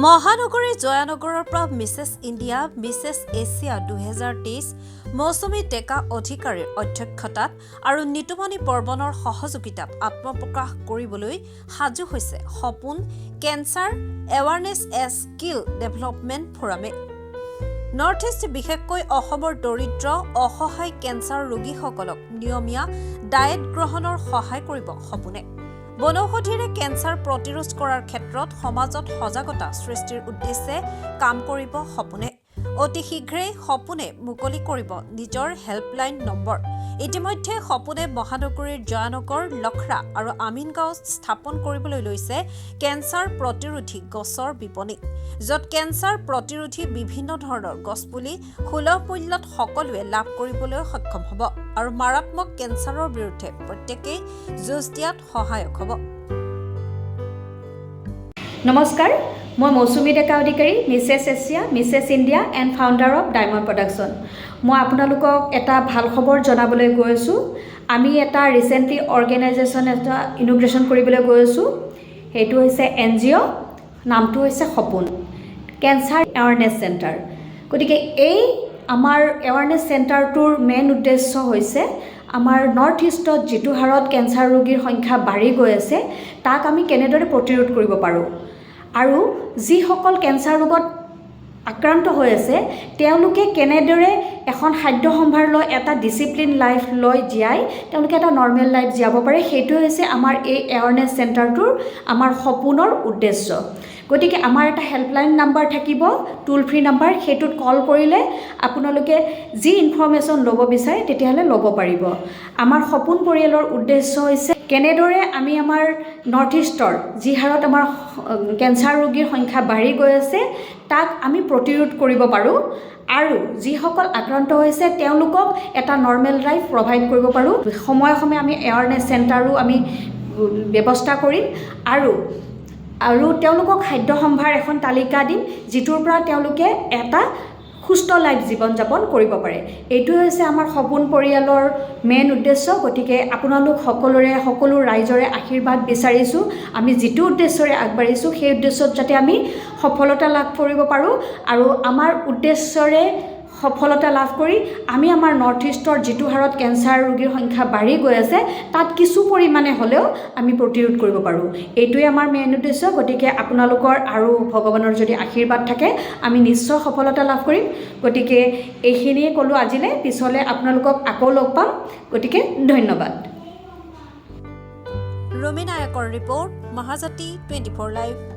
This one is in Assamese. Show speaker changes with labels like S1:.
S1: মহানগৰী জয়ানগৰৰ পৰা মিছেছ ইণ্ডিয়া মিছেছ এছিয়া 2023 মৌচুমী ডেকা অধিকাৰীৰ অধ্যক্ষতাত আৰু নিতুমণি বৰ্মনৰ সহযোগিতাত আত্মপ্ৰকাশ কৰিবলৈ সাজু হৈছে সপোন কেঞ্চাৰ এৱাৰনেছ এ স্কিল ডেভেলপমেণ্ট ফৰামে। নৰ্থ ইষ্ট বিশেষকৈ অসমৰ দৰিদ্ৰ অসহায় কেঞ্চাৰ ৰোগীসকলক নিয়মীয়া ডায়েট গ্ৰহণৰ সহায় কৰিব সপোনে। বনৌষধিৰে কেঞ্চাৰ প্ৰতিৰোধ কৰাৰ ক্ষেত্ৰত সমাজত সজাগতা সৃষ্টিৰ উদ্দেশ্যে কাম কৰিব সপোনে। অতি শীঘ্ৰেই সপোনে মুকলি কৰিব নিজৰ হেল্পলাইন নম্বৰ। ইতিমধ্যে সপোনে মহানগৰীৰ জয়ানগৰ লখৰা আৰু আমিনগাঁৱত স্থাপন কৰিবলৈ লৈছে কেঞ্চাৰ প্ৰতিৰোধী গছৰ বিপণী, য'ত কেঞ্চাৰ প্ৰতিৰোধী বিভিন্ন ধৰণৰ গছপুলি সুলভ মূল্যত সকলোৱে লাভ কৰিবলৈ সক্ষম হ'ব আৰু মাৰাত্মক কেঞ্চাৰৰ বিৰুদ্ধে প্ৰত্যেকেই যুঁজ দিয়াত সহায়ক হ'ব।
S2: নমস্কাৰ, মই মৌচুমী ডেকা অধিকাৰী, Mrs Asia Mrs India and founder of diamond production. মই আপোনালোকক এটা ভাল খবৰ জনাবলৈ গৈ আছোঁ। আমি এটা ৰিচেণ্টলি অৰ্গেনাইজেশ্যন এটা ইনগ্ৰেশ্যন কৰিবলৈ গৈ আছোঁ। সেইটো হৈছে NGO, নামটো হৈছে সপোন কেঞ্চাৰ এৱাৰনেছ চেণ্টাৰ। গতিকে এই আমাৰ এৱাৰনেছ চেণ্টাৰটোৰ মেইন উদ্দেশ্য হৈছে আমাৰ নৰ্থ ইষ্টত যিটো হাৰত কেঞ্চাৰ ৰোগীৰ সংখ্যা বাঢ়ি গৈ আছে তাক আমি কেনেদৰে প্ৰতিৰোধ কৰিব পাৰোঁ, আৰু যিসকল কেঞ্চাৰ ৰোগত আক্ৰান্ত হৈ আছে তেওঁলোকে কেনেদৰে এখন খাদ্য সম্ভাৰ লৈ এটা ডিচিপ্লিন লাইফ লৈ জীয়াই তেওঁলোকে এটা নৰ্মেল লাইফ জীয়াব পাৰে, সেইটো হৈছে আমাৰ এই এৱাৰনেছ চেণ্টাৰটোৰ আমাৰ সপোনৰ উদ্দেশ্য। গতিকে আমাৰ এটা হেল্পলাইন নাম্বাৰ থাকিব, টোল ফ্ৰী নাম্বাৰ, সেইটোত কল কৰিলে আপোনালোকে যি ইনফৰ্মেশ্যন ল'ব বিচাৰে তেতিয়াহ'লে ল'ব পাৰিব। আমাৰ সপোন পৰিয়ালৰ উদ্দেশ্য হৈছে কেনেদৰে আমি আমাৰ নৰ্থ ইষ্টৰ যি হাৰত আমাৰ কেঞ্চাৰ ৰোগীৰ সংখ্যা বাঢ়ি গৈ আছে তাক আমি প্ৰতিৰোধ কৰিব পাৰোঁ, আৰু যিসকল আক্ৰান্ত হৈছে তেওঁলোকক এটা নৰ্মেল লাইফ প্ৰভাইড কৰিব পাৰোঁ। সময়ে সময়ে আমি এৱাৰনেছ চেণ্টাৰো আমি ব্যৱস্থা কৰিম আৰু তেওঁলোকক খাদ্য সম্ভাৰ এখন তালিকা দিম যিটোৰ পৰা তেওঁলোকে এটা সুস্থ লাইফ জীৱন যাপন কৰিব পাৰে। এইটোৱে হৈছে আমাৰ সপোন পৰিয়ালৰ মেইন উদ্দেশ্য। গতিকে আপোনালোক সকলো ৰাইজৰে আশীৰ্বাদ বিচাৰিছোঁ। আমি যিটো উদ্দেশ্যৰে আগবাঢ়িছোঁ সেই উদ্দেশ্যত যাতে আমি সফলতা লাভ কৰিব পাৰোঁ, আৰু আমাৰ উদ্দেশ্যৰে সফলতা লাভ কৰি আমি আমাৰ নৰ্থ ইষ্টৰ যিটো হাৰত কেঞ্চাৰ ৰোগীৰ সংখ্যা বাঢ়ি গৈ আছে তাত কিছু পৰিমাণে হ'লেও আমি প্ৰতিৰোধ কৰিব পাৰোঁ। এইটোৱে আমাৰ মেইন উদ্দেশ্য। গতিকে আপোনালোকৰ আৰু ভগৱানৰ যদি আশীৰ্বাদ থাকে আমি নিশ্চয় সফলতা লাভ কৰিম। গতিকে এইখিনিয়ে ক'লোঁ আজিলৈ, পিছলৈ আপোনালোকক আকৌ লগ পাম। গতিকে ধন্যবাদ।
S1: ৰমী নায়কৰ ৰিপৰ্ট, মহাজাতি 24 লাইভ।